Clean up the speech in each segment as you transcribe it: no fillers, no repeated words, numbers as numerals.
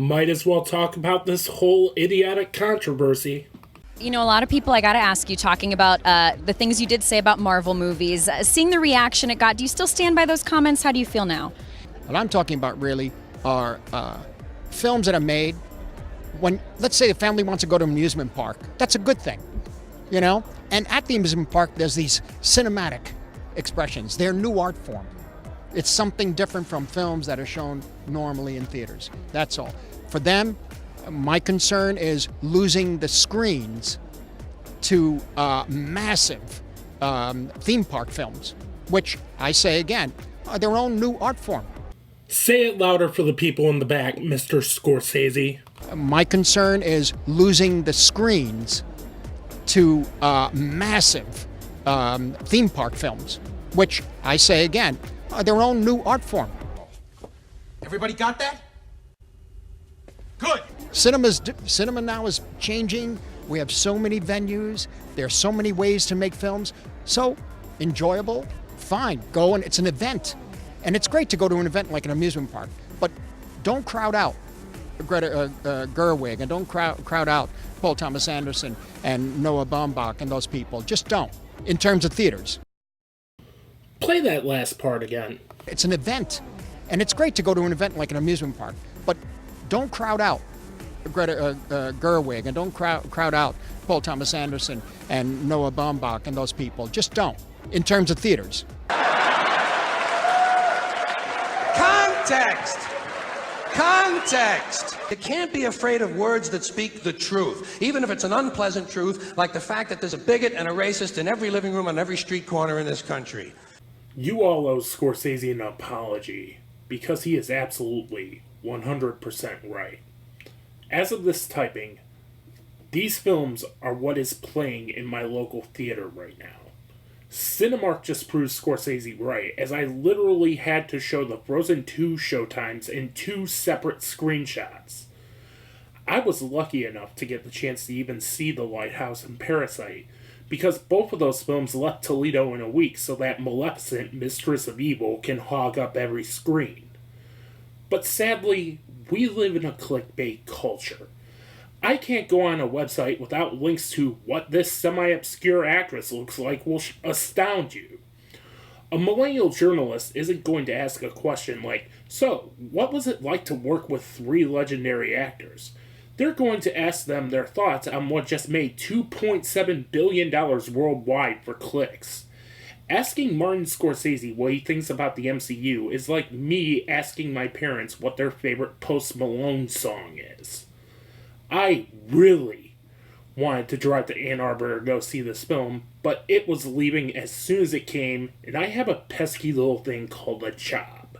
Might as well talk about this whole idiotic controversy. You know, a lot of people, I got to ask you, talking about the things you did say about Marvel movies, seeing the reaction it got, do you still stand by those comments? How do you feel now? What I'm talking about really are films that are made when, let's say, a family wants to go to an amusement park. That's a good thing, you know? And at the amusement park, there's these cinematic expressions. They're a new art form. It's something different from films that are shown normally in theaters. That's all. For them, my concern is losing the screens to massive theme park films, which I say again, are their own new art form. Say it louder for the people in the back, Mr. Scorsese. My concern is losing the screens to massive theme park films, which I say again, are their own new art form. Everybody got that? Good. Cinema now is changing. We have so many venues. There's so many ways to make films. So enjoyable, fine. Go, and it's an event. And it's great to go to an event like an amusement park. But don't crowd out Greta Gerwig, and don't crowd out Paul Thomas Anderson and Noah Baumbach and those people. Just don't, in terms of theaters. Play that last part again. It's an event. And it's great to go to an event like an amusement park. But don't crowd out Greta Gerwig, and don't crowd out Paul Thomas Anderson and Noah Baumbach and those people. Just don't, in terms of theaters. Context! Context! You can't be afraid of words that speak the truth, even if it's an unpleasant truth, like the fact that there's a bigot and a racist in every living room on every street corner in this country. You all owe Scorsese an apology, because he is absolutely 100% right. As of this typing, these films are what is playing in my local theater right now. Cinemark just proves Scorsese right, as I literally had to show the Frozen 2 showtimes in 2 separate screenshots. I was lucky enough to get the chance to even see The Lighthouse and Parasite, because both of those films left Toledo in a week so that Maleficent, Mistress of Evil, can hog up every screen. But sadly, we live in a clickbait culture. I can't go on a website without links to what this semi-obscure actress looks like will astound you. A millennial journalist isn't going to ask a question like, so, what was it like to work with 3 legendary actors? They're going to ask them their thoughts on what just made $2.7 billion worldwide for clicks. Asking Martin Scorsese what he thinks about the MCU is like me asking my parents what their favorite Post Malone song is. I really wanted to drive to Ann Arbor to go see this film, but it was leaving as soon as it came, and I have a pesky little thing called a job.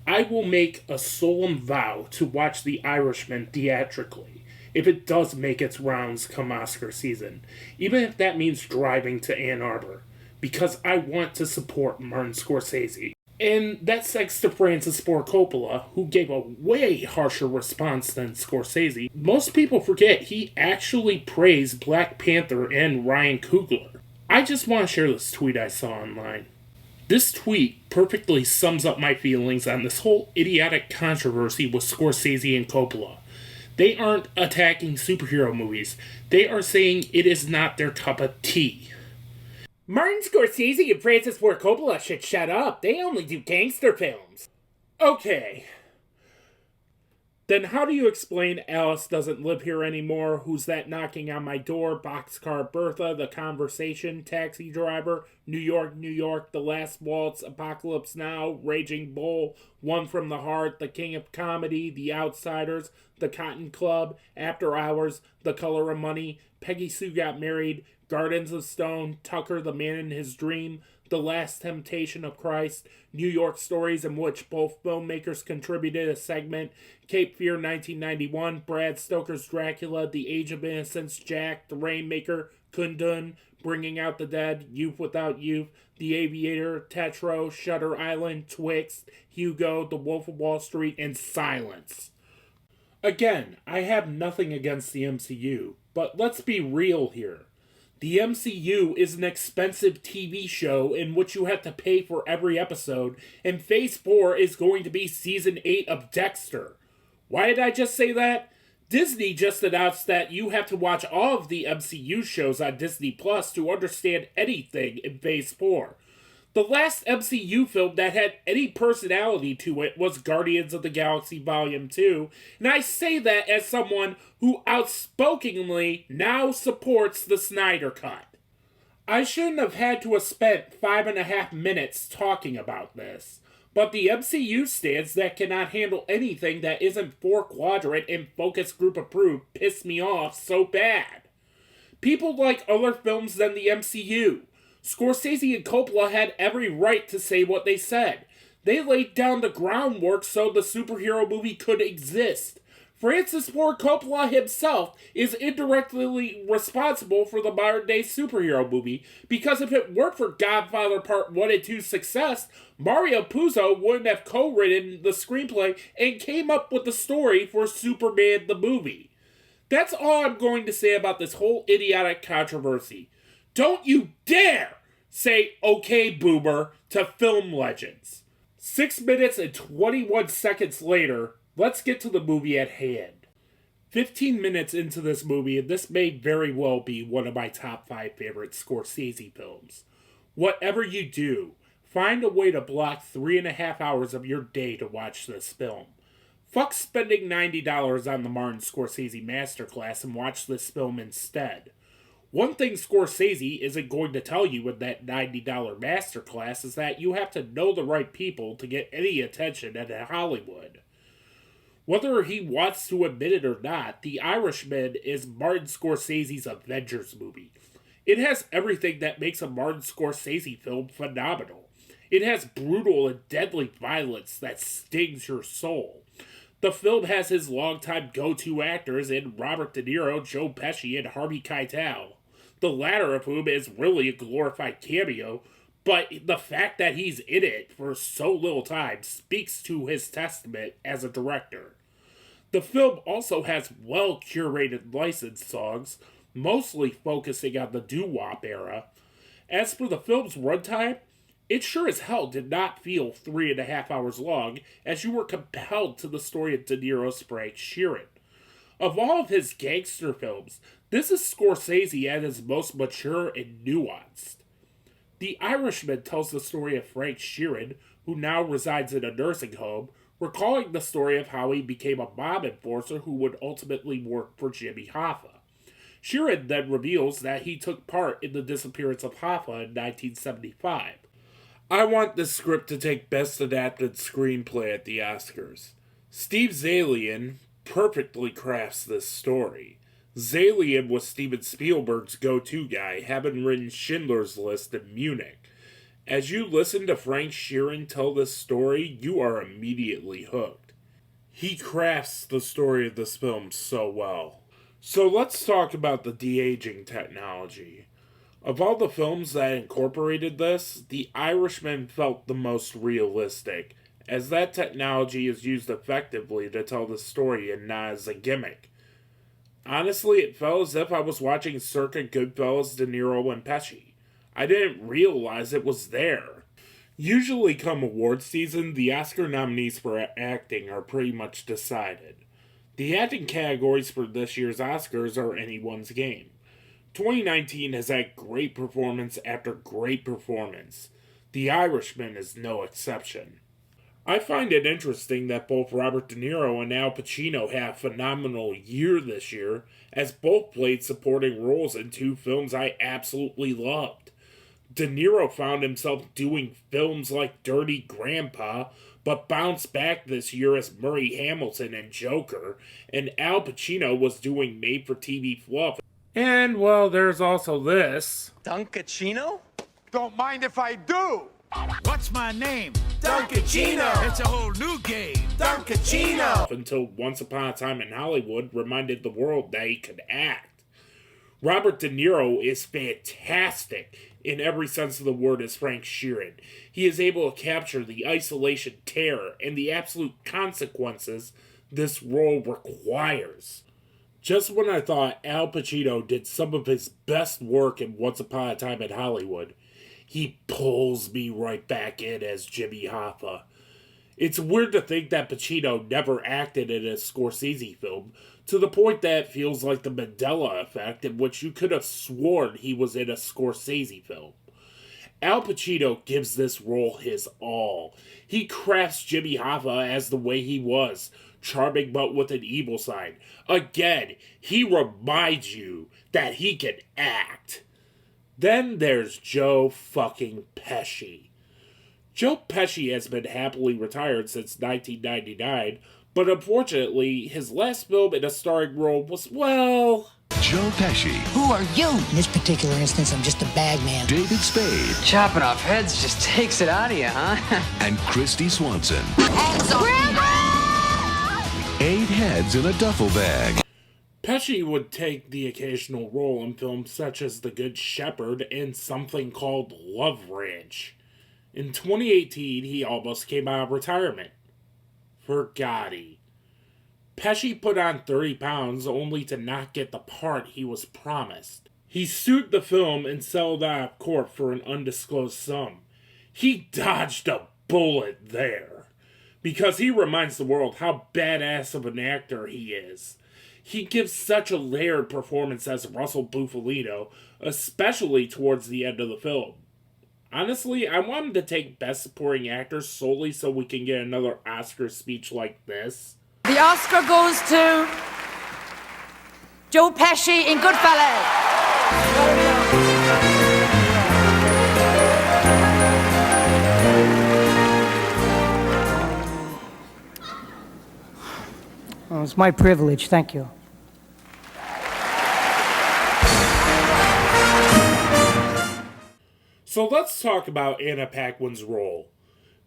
I will make a solemn vow to watch The Irishman theatrically, if it does make its rounds come Oscar season, even if that means driving to Ann Arbor, because I want to support Martin Scorsese. And that's thanks to Francis Ford Coppola, who gave a way harsher response than Scorsese. Most people forget he actually praised Black Panther and Ryan Coogler. I just want to share this tweet I saw online. This tweet perfectly sums up my feelings on this whole idiotic controversy with Scorsese and Coppola. They aren't attacking superhero movies. They are saying it is not their cup of tea. Martin Scorsese and Francis Ford Coppola should shut up. They only do gangster films. Okay. Then how do you explain Alice Doesn't Live Here Anymore, Who's That Knocking on My Door, Boxcar Bertha, The Conversation, Taxi Driver, New York, New York, The Last Waltz, Apocalypse Now, Raging Bull, One from the Heart, The King of Comedy, The Outsiders, The Cotton Club, After Hours, The Color of Money, Peggy Sue Got Married, Gardens of Stone, Tucker the Man in His Dream, The Last Temptation of Christ, New York Stories, in which both filmmakers contributed a segment, Cape Fear 1991, Brad Stoker's Dracula, The Age of Innocence, Jack, The Rainmaker, Kundun, Bringing Out the Dead, Youth Without Youth, The Aviator, Tetro, Shutter Island, Twixt, Hugo, The Wolf of Wall Street, and Silence. Again, I have nothing against the MCU, but let's be real here. The MCU is an expensive TV show in which you have to pay for every episode, and Phase 4 is going to be Season 8 of Dexter. Why did I just say that? Disney just announced that you have to watch all of the MCU shows on Disney Plus to understand anything in Phase 4. The last MCU film that had any personality to it was Guardians of the Galaxy Volume 2, and I say that as someone who outspokenly now supports the Snyder Cut. I shouldn't have had to have spent 5.5 minutes talking about this, but the MCU stands that cannot handle anything that isn't 4-quadrant and focus group approved piss me off so bad. People like other films than the MCU. Scorsese and Coppola had every right to say what they said. They laid down the groundwork so the superhero movie could exist. Francis Ford Coppola himself is indirectly responsible for the modern-day superhero movie, because if it weren't for Godfather Part 1 and 2's success, Mario Puzo wouldn't have co-written the screenplay and came up with the story for Superman the movie. That's all I'm going to say about this whole idiotic controversy. Don't you dare say "okay, boomer" to film legends. 6 minutes and 21 seconds later, let's get to the movie at hand. 15 minutes into this movie, and this may very well be one of my top 5 favorite Scorsese films. Whatever you do, find a way to block 3.5 hours of your day to watch this film. Fuck spending $90 on the Martin Scorsese Masterclass and watch this film instead. One thing Scorsese isn't going to tell you in that $90 masterclass is that you have to know the right people to get any attention at Hollywood. Whether he wants to admit it or not, The Irishman is Martin Scorsese's Avengers movie. It has everything that makes a Martin Scorsese film phenomenal. It has brutal and deadly violence that stings your soul. The film has his longtime go-to actors in Robert De Niro, Joe Pesci, and Harvey Keitel. The latter of whom is really a glorified cameo, but the fact that he's in it for so little time speaks to his testament as a director. The film also has well-curated licensed songs, mostly focusing on the doo-wop era. As for the film's runtime, it sure as hell did not feel 3.5 hours long, as you were compelled to the story of De Niro's Frank Sheeran. Of all of his gangster films, this is Scorsese at his most mature and nuanced. The Irishman tells the story of Frank Sheeran, who now resides in a nursing home, recalling the story of how he became a mob enforcer who would ultimately work for Jimmy Hoffa. Sheeran then reveals that he took part in the disappearance of Hoffa in 1975. I want this script to take Best Adapted Screenplay at the Oscars. Steve Zaillian perfectly crafts this story. Zaillian was Steven Spielberg's go-to guy, having written Schindler's List in Munich. As you listen to Frank Sheeran tell this story, you are immediately hooked. He crafts the story of this film so well. So let's talk about the de-aging technology. Of all the films that incorporated this, The Irishman felt the most realistic, as that technology is used effectively to tell the story and not as a gimmick. Honestly, it felt as if I was watching circa Goodfellas, De Niro, and Pesci. I didn't realize it was there. Usually come award season, the Oscar nominees for acting are pretty much decided. The acting categories for this year's Oscars are anyone's game. 2019 has had great performance after great performance. The Irishman is no exception. I find it interesting that both Robert De Niro and Al Pacino had a phenomenal year this year, as both played supporting roles in 2 films I absolutely loved. De Niro found himself doing films like Dirty Grandpa, but bounced back this year as Murray Hamilton in Joker, and Al Pacino was doing made-for-TV fluff. And, well, there's also this. Dunkachino? Don't mind if I do. What's my name? Dunkachino! It's a whole new game. Dunkachino! Until Once Upon a Time in Hollywood reminded the world that he could act. Robert De Niro is fantastic in every sense of the word as Frank Sheeran. He is able to capture the isolation, terror, and the absolute consequences this role requires. Just when I thought Al Pacino did some of his best work in Once Upon a Time in Hollywood, he pulls me right back in as Jimmy Hoffa. It's weird to think that Pacino never acted in a Scorsese film, to the point that it feels like the Mandela effect, in which you could have sworn he was in a Scorsese film. Al Pacino gives this role his all. He crafts Jimmy Hoffa as the way he was, charming but with an evil side. Again, he reminds you that he can act. Then there's Joe fucking Pesci. Joe Pesci has been happily retired since 1999, but unfortunately, his last film in a starring role was, well... Joe Pesci. Who are you? In this particular instance, I'm just a bag man. David Spade. Chopping off heads just takes it out of you, huh? And Christy Swanson. Hands on Grandma! 8 heads in a duffel bag. Pesci would take the occasional role in films such as The Good Shepherd and something called Love Ranch. In 2018, he almost came out of retirement. For Gotti. Pesci put on 30 pounds only to not get the part he was promised. He sued the film and settled out of court for an undisclosed sum. He dodged a bullet there, because he reminds the world how badass of an actor he is. He gives such a layered performance as Russell Bufalino, especially towards the end of the film. Honestly, I want him to take Best Supporting Actor solely so we can get another Oscar speech like this. The Oscar goes to Joe Pesci in Goodfellas. Oh, it's my privilege. Thank you. So let's talk about Anna Paquin's role.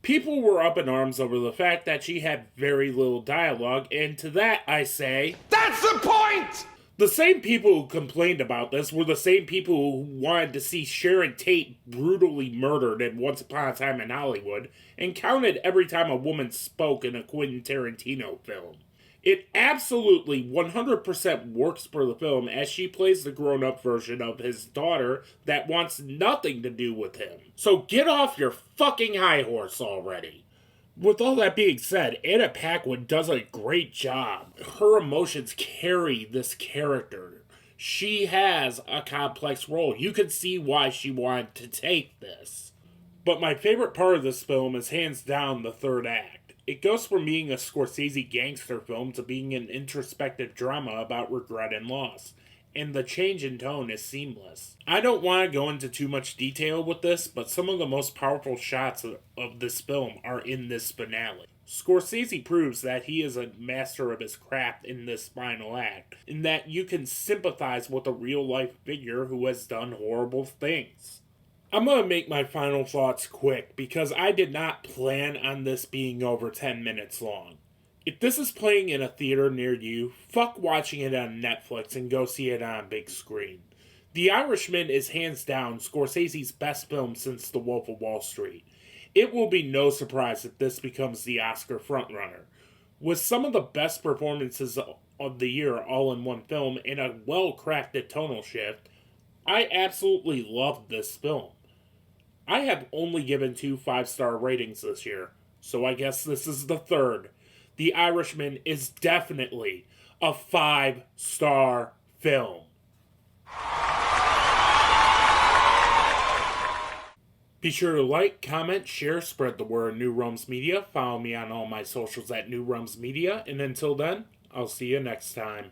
People were up in arms over the fact that she had very little dialogue, and to that I say... That's the point! The same people who complained about this were the same people who wanted to see Sharon Tate brutally murdered in Once Upon a Time in Hollywood, and counted every time a woman spoke in a Quentin Tarantino film. It absolutely 100% works for the film as she plays the grown-up version of his daughter that wants nothing to do with him. So get off your fucking high horse already. With all that being said, Anna Paquin does a great job. Her emotions carry this character. She has a complex role. You can see why she wanted to take this. But my favorite part of this film is hands down the third act. It goes from being a Scorsese gangster film to being an introspective drama about regret and loss, and the change in tone is seamless. I don't want to go into too much detail with this, but some of the most powerful shots of this film are in this finale. Scorsese proves that he is a master of his craft in this final act, in that you can sympathize with a real-life figure who has done horrible things. I'm going to make my final thoughts quick, because I did not plan on this being over 10 minutes long. If this is playing in a theater near you, fuck watching it on Netflix and go see it on a big screen. The Irishman is hands down Scorsese's best film since The Wolf of Wall Street. It will be no surprise if this becomes the Oscar frontrunner. With some of the best performances of the year all in one film and a well-crafted tonal shift, I absolutely loved this film. I have only given 2 5-star ratings this year, so I guess this is the third. The Irishman is definitely a 5-star film. Be sure to like, comment, share, spread the word New Realms Media. Follow me on all my socials at New Realms Media, and until then, I'll see you next time.